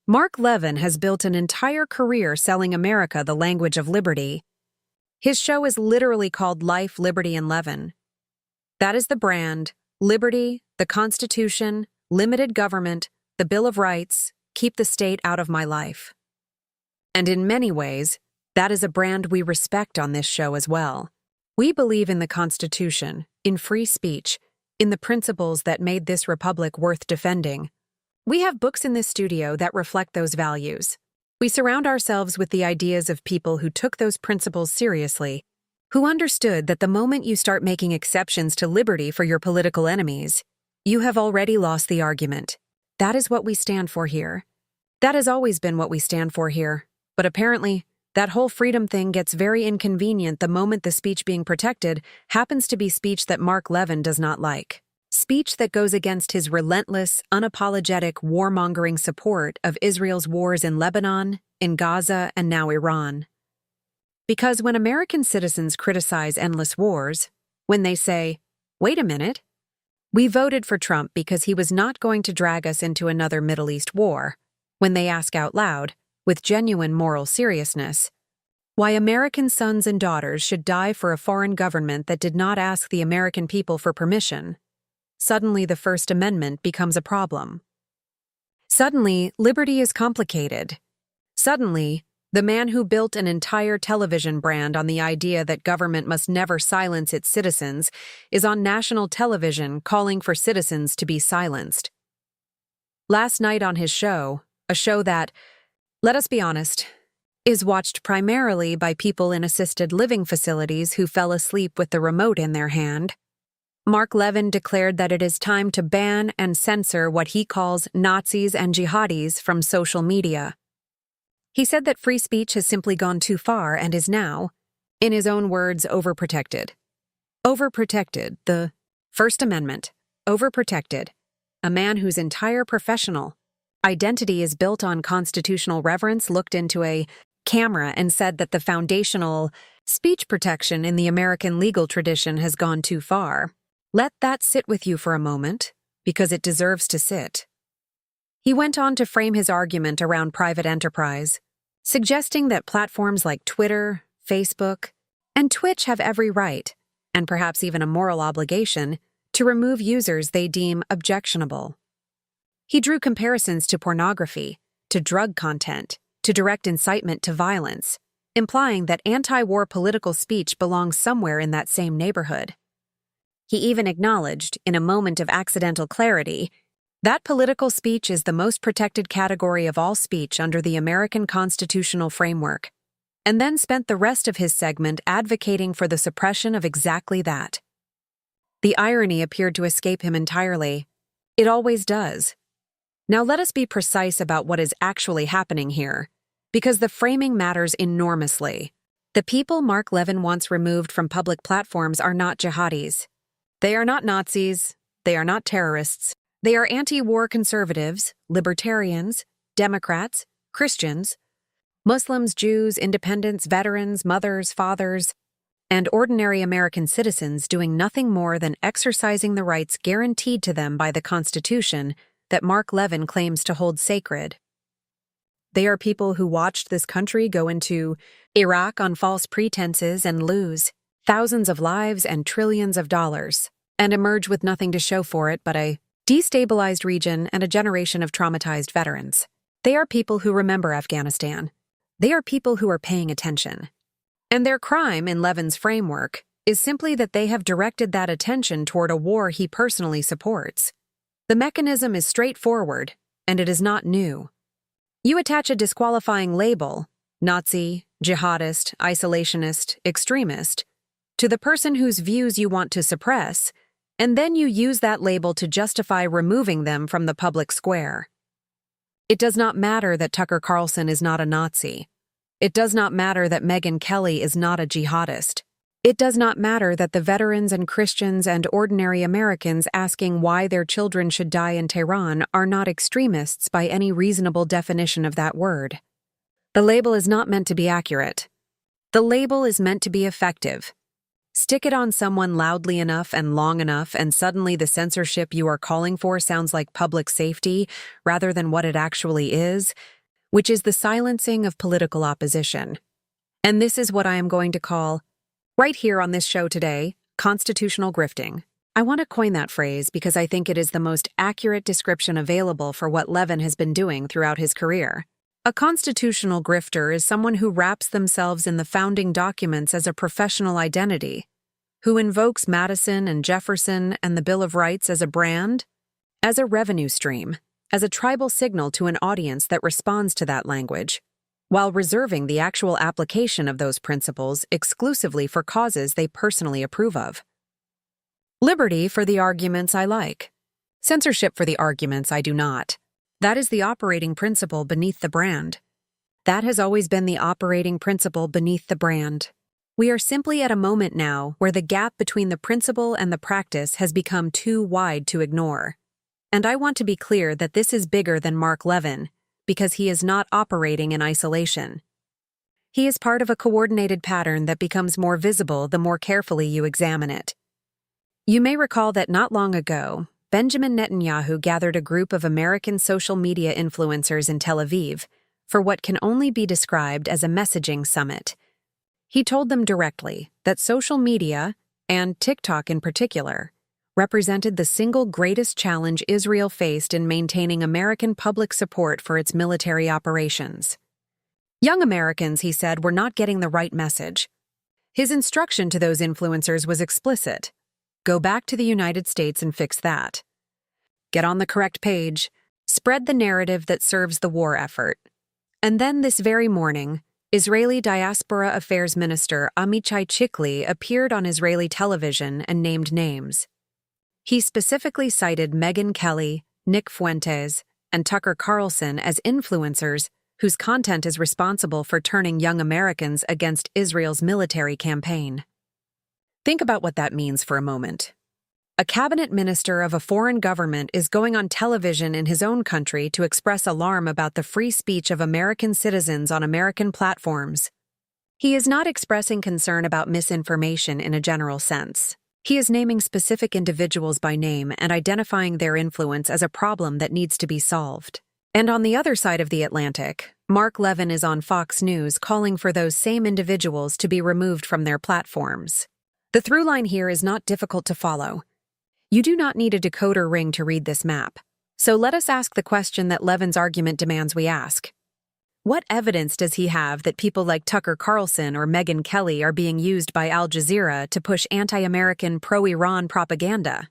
Mark Levin has built an entire career selling America the language of liberty. His show is literally called Life, Liberty, and Levin. That is the brand: liberty, the Constitution, limited government, the Bill of Rights, keep the state out of my life. And in many ways, that is a brand we respect on this show as well. We believe in the Constitution, in free speech, in the principles that made this republic worth defending. We have books in this studio that reflect those values. We surround ourselves with the ideas of people who took those principles seriously, who understood that the moment you start making exceptions to liberty for your political enemies, you have already lost the argument. That is what we stand for here. That has always been what we stand for here. But apparently, that whole freedom thing gets very inconvenient the moment the speech being protected happens to be speech that Mark Levin does not like. Speech that goes against his relentless, unapologetic, warmongering support of Israel's wars in Lebanon, in Gaza, and now Iran. Because when American citizens criticize endless wars, when they say, "Wait a minute, we voted for Trump because he was not going to drag us into another Middle East war," when they ask out loud, with genuine moral seriousness, why American sons and daughters should die for a foreign government that did not ask the American people for permission, suddenly the First Amendment becomes a problem. Suddenly, liberty is complicated. Suddenly, the man who built an entire television brand on the idea that government must never silence its citizens is on national television calling for citizens to be silenced. Last night on his show, a show that, let us be honest, is watched primarily by people in assisted living facilities who fell asleep with the remote in their hand, Mark Levin declared that it is time to ban and censor what he calls Nazis and jihadis from social media. He said that free speech has simply gone too far and is now, in his own words, overprotected. Overprotected, the First Amendment, overprotected, a man whose entire professional identity is built on constitutional reverence looked into a camera and said that the foundational speech protection in the American legal tradition has gone too far. Let that sit with you for a moment, because it deserves to sit. He went on to frame his argument around private enterprise, suggesting that platforms like Twitter, Facebook, and Twitch have every right, and perhaps even a moral obligation, to remove users they deem objectionable. He drew comparisons to pornography, to drug content, to direct incitement to violence, implying that anti-war political speech belongs somewhere in that same neighborhood. He even acknowledged, in a moment of accidental clarity, that political speech is the most protected category of all speech under the American constitutional framework, and then spent the rest of his segment advocating for the suppression of exactly that. The irony appeared to escape him entirely. It always does. Now let us be precise about what is actually happening here, because the framing matters enormously. The people Mark Levin wants removed from public platforms are not jihadis. They are not Nazis. They are not terrorists. They are anti-war conservatives, libertarians, Democrats, Christians, Muslims, Jews, independents, veterans, mothers, fathers, and ordinary American citizens doing nothing more than exercising the rights guaranteed to them by the Constitution that Mark Levin claims to hold sacred. They are people who watched this country go into Iraq on false pretenses and lose thousands of lives and trillions of dollars, and emerge with nothing to show for it but a destabilized region and a generation of traumatized veterans. They are people who remember Afghanistan. They are people who are paying attention. And their crime in Levin's framework is simply that they have directed that attention toward a war he personally supports. The mechanism is straightforward, and it is not new. You attach a disqualifying label, Nazi, jihadist, isolationist, extremist, to the person whose views you want to suppress, and then you use that label to justify removing them from the public square. It does not matter that Tucker Carlson is not a Nazi. It does not matter that Megyn Kelly is not a jihadist. It does not matter that the veterans and Christians and ordinary Americans asking why their children should die in Tehran are not extremists by any reasonable definition of that word. The label is not meant to be accurate. The label is meant to be effective. Stick it on someone loudly enough and long enough, and suddenly the censorship you are calling for sounds like public safety rather than what it actually is, which is the silencing of political opposition. And this is what I am going to call, right here on this show today, constitutional grifting. I want to coin that phrase because I think it is the most accurate description available for what Levin has been doing throughout his career. A constitutional grifter is someone who wraps themselves in the founding documents as a professional identity, who invokes Madison and Jefferson and the Bill of Rights as a brand, as a revenue stream, as a tribal signal to an audience that responds to that language, while reserving the actual application of those principles exclusively for causes they personally approve of. Liberty for the arguments I like. Censorship for the arguments I do not. That is the operating principle beneath the brand. That has always been the operating principle beneath the brand. We are simply at a moment now where the gap between the principle and the practice has become too wide to ignore. And I want to be clear that this is bigger than Mark Levin, because he is not operating in isolation. He is part of a coordinated pattern that becomes more visible the more carefully you examine it. You may recall that not long ago, Benjamin Netanyahu gathered a group of American social media influencers in Tel Aviv for what can only be described as a messaging summit. He told them directly that social media, and TikTok in particular, represented the single greatest challenge Israel faced in maintaining American public support for its military operations. Young Americans, he said, were not getting the right message. His instruction to those influencers was explicit. Go back to the United States and fix that. Get on the correct page. Spread the narrative that serves the war effort. And then this very morning, Israeli Diaspora Affairs Minister Amichai Chikli appeared on Israeli television and named names. He specifically cited Megyn Kelly, Nick Fuentes, and Tucker Carlson as influencers whose content is responsible for turning young Americans against Israel's military campaign. Think about what that means for a moment. A cabinet minister of a foreign government is going on television in his own country to express alarm about the free speech of American citizens on American platforms. He is not expressing concern about misinformation in a general sense. He is naming specific individuals by name and identifying their influence as a problem that needs to be solved. And on the other side of the Atlantic, Mark Levin is on Fox News calling for those same individuals to be removed from their platforms. The through line here is not difficult to follow. You do not need a decoder ring to read this map. So let us ask the question that Levin's argument demands we ask. What evidence does he have that people like Tucker Carlson or Megyn Kelly are being used by Al Jazeera to push anti-American, pro-Iran propaganda?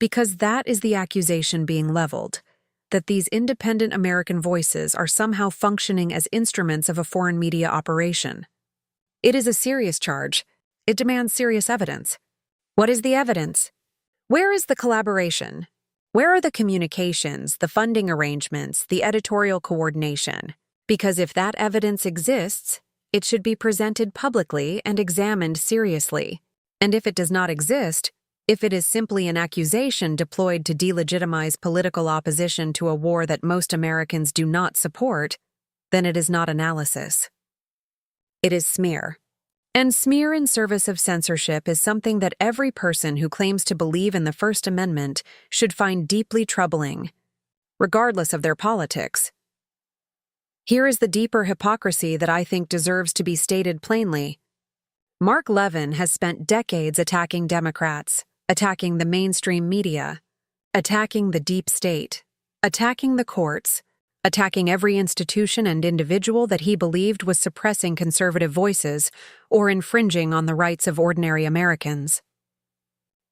Because that is the accusation being leveled, that these independent American voices are somehow functioning as instruments of a foreign media operation. It is a serious charge. It demands serious evidence. What is the evidence? Where is the collaboration? Where are the communications, the funding arrangements, the editorial coordination? Because if that evidence exists, it should be presented publicly and examined seriously. And if it does not exist, if it is simply an accusation deployed to delegitimize political opposition to a war that most Americans do not support, then it is not analysis. It is smear. And smear in service of censorship is something that every person who claims to believe in the First Amendment should find deeply troubling, regardless of their politics. Here is the deeper hypocrisy that I think deserves to be stated plainly. Mark Levin has spent decades attacking Democrats, attacking the mainstream media, attacking the deep state, attacking the courts, attacking every institution and individual that he believed was suppressing conservative voices or infringing on the rights of ordinary Americans.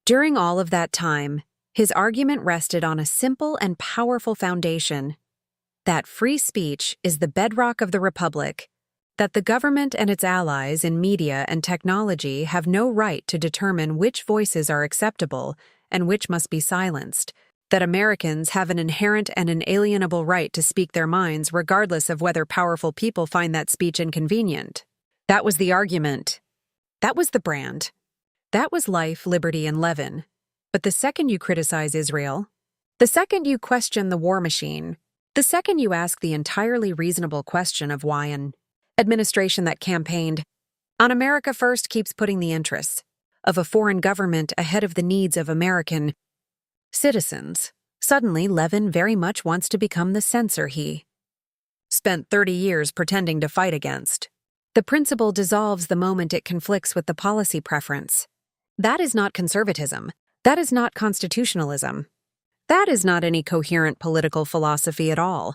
During all of that time, his argument rested on a simple and powerful foundation: that free speech is the bedrock of the republic, that the government and its allies in media and technology have no right to determine which voices are acceptable and which must be silenced, that Americans have an inherent and inalienable right to speak their minds regardless of whether powerful people find that speech inconvenient. That was the argument. That was the brand. That was life, liberty, and Levin. But the second you criticize Israel, the second you question the war machine, the second you ask the entirely reasonable question of why an administration that campaigned On America First keeps putting the interests of a foreign government ahead of the needs of American citizens. Suddenly, Levin very much wants to become the censor he spent 30 years pretending to fight against. The principle dissolves the moment it conflicts with the policy preference. That is not conservatism. That is not constitutionalism. That is not any coherent political philosophy at all.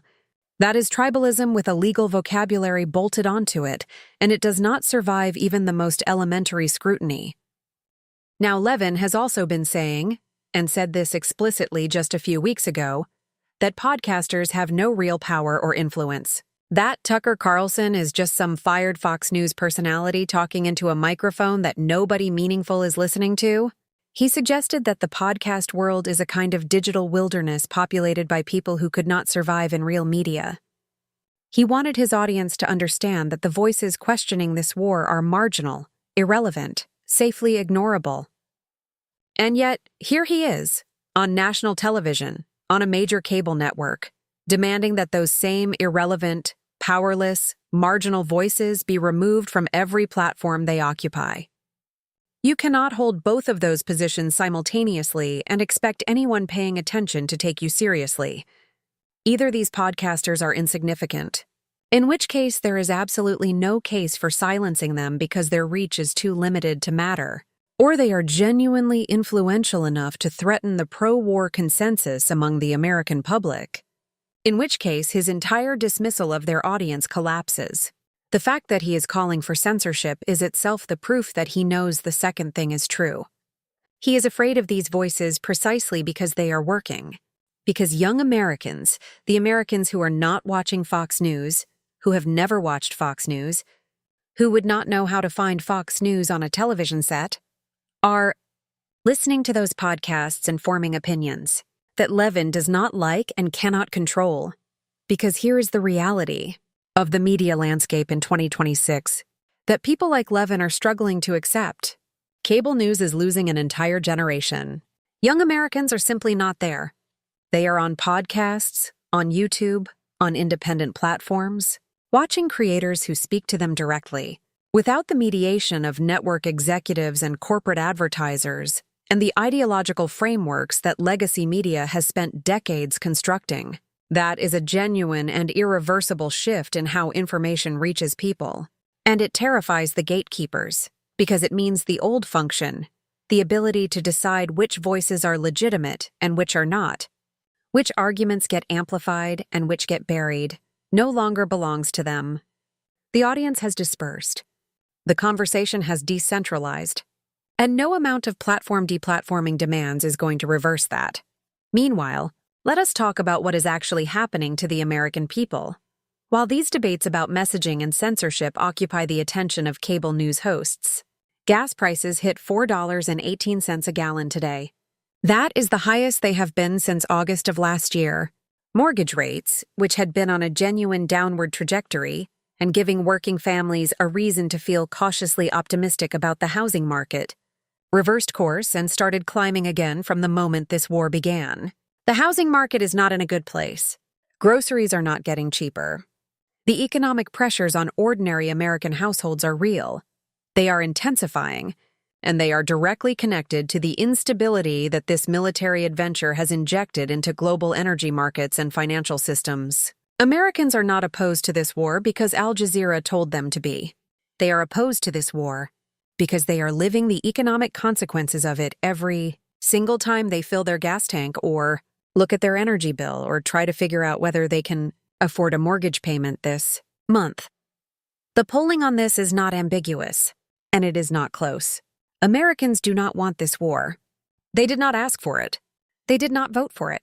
That is tribalism with a legal vocabulary bolted onto it, and it does not survive even the most elementary scrutiny. Now, Levin has also been saying, and said this explicitly just a few weeks ago, that podcasters have no real power or influence. That Tucker Carlson is just some fired Fox News personality talking into a microphone that nobody meaningful is listening to. He suggested that the podcast world is a kind of digital wilderness populated by people who could not survive in real media. He wanted his audience to understand that the voices questioning this war are marginal, irrelevant, safely ignorable. And yet, here he is, on national television, on a major cable network, demanding that those same irrelevant, powerless, marginal voices be removed from every platform they occupy. You cannot hold both of those positions simultaneously and expect anyone paying attention to take you seriously. Either these podcasters are insignificant, in which case there is absolutely no case for silencing them because their reach is too limited to matter, or they are genuinely influential enough to threaten the pro-war consensus among the American public, in which case his entire dismissal of their audience collapses. The fact that he is calling for censorship is itself the proof that he knows the second thing is true. He is afraid of these voices precisely because they are working. Because young Americans, the Americans who are not watching Fox News, who have never watched Fox News, who would not know how to find Fox News on a television set, are listening to those podcasts and forming opinions that Levin does not like and cannot control. Because here is the reality of the media landscape in 2026 that people like Levin are struggling to accept. Cable news is losing an entire generation. Young Americans are simply not there. They are on podcasts, on YouTube, on independent platforms, watching creators who speak to them directly, without the mediation of network executives and corporate advertisers, and the ideological frameworks that legacy media has spent decades constructing. That is a genuine and irreversible shift in how information reaches people. And it terrifies the gatekeepers, because it means the old function, the ability to decide which voices are legitimate and which are not, which arguments get amplified and which get buried, no longer belongs to them. The audience has dispersed. The conversation has decentralized. And no amount of platform deplatforming demands is going to reverse that. Meanwhile, let us talk about what is actually happening to the American people. While these debates about messaging and censorship occupy the attention of cable news hosts, gas prices hit $4.18 a gallon today. That is the highest they have been since August of last year. Mortgage rates, which had been on a genuine downward trajectory, and giving working families a reason to feel cautiously optimistic about the housing market, reversed course and started climbing again from the moment this war began. The housing market is not in a good place. Groceries are not getting cheaper. The economic pressures on ordinary American households are real. They are intensifying, and they are directly connected to the instability that this military adventure has injected into global energy markets and financial systems. Americans are not opposed to this war because Al Jazeera told them to be. They are opposed to this war because they are living the economic consequences of it every single time they fill their gas tank or look at their energy bill or try to figure out whether they can afford a mortgage payment this month. The polling on this is not ambiguous, and it is not close. Americans do not want this war. They did not ask for it. They did not vote for it.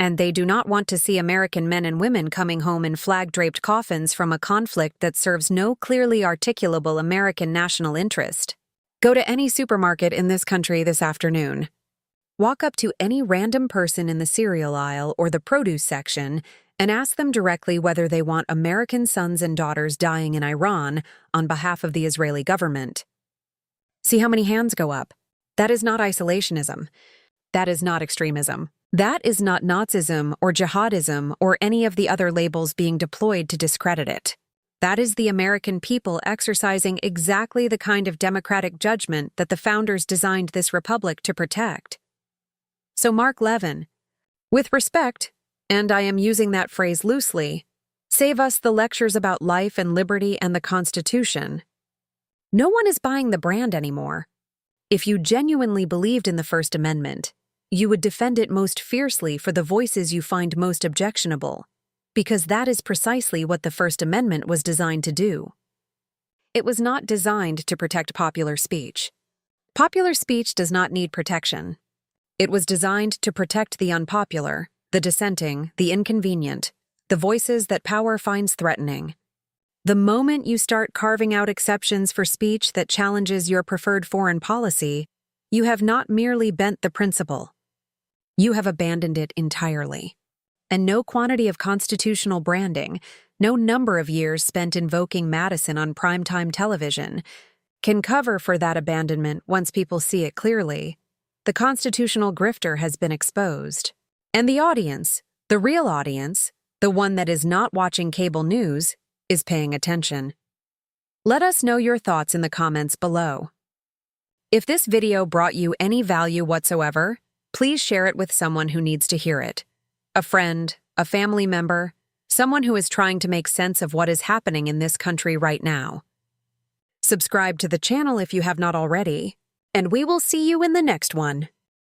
And they do not want to see American men and women coming home in flag-draped coffins from a conflict that serves no clearly articulable American national interest. Go to any supermarket in this country this afternoon. Walk up to any random person in the cereal aisle or the produce section and ask them directly whether they want American sons and daughters dying in Iran on behalf of the Israeli government. See how many hands go up. That is not isolationism. That is not extremism. That is not Nazism or jihadism or any of the other labels being deployed to discredit it. That is the American people exercising exactly the kind of democratic judgment that the founders designed this republic to protect. So Mark Levin, with respect, and I am using that phrase loosely, save us the lectures about life and liberty and the Constitution. No one is buying the brand anymore. If you genuinely believed in the First Amendment, you would defend it most fiercely for the voices you find most objectionable, because that is precisely what the First Amendment was designed to do. It was not designed to protect popular speech. Popular speech does not need protection. It was designed to protect the unpopular, the dissenting, the inconvenient, the voices that power finds threatening. The moment you start carving out exceptions for speech that challenges your preferred foreign policy, you have not merely bent the principle. You have abandoned it entirely. And no quantity of constitutional branding, no number of years spent invoking Madison on primetime television, can cover for that abandonment once people see it clearly. The constitutional grifter has been exposed. And the audience, the real audience, the one that is not watching cable news, is paying attention. Let us know your thoughts in the comments below. If this video brought you any value whatsoever, please share it with someone who needs to hear it. A friend, a family member, someone who is trying to make sense of what is happening in this country right now. Subscribe to the channel if you have not already, and we will see you in the next one.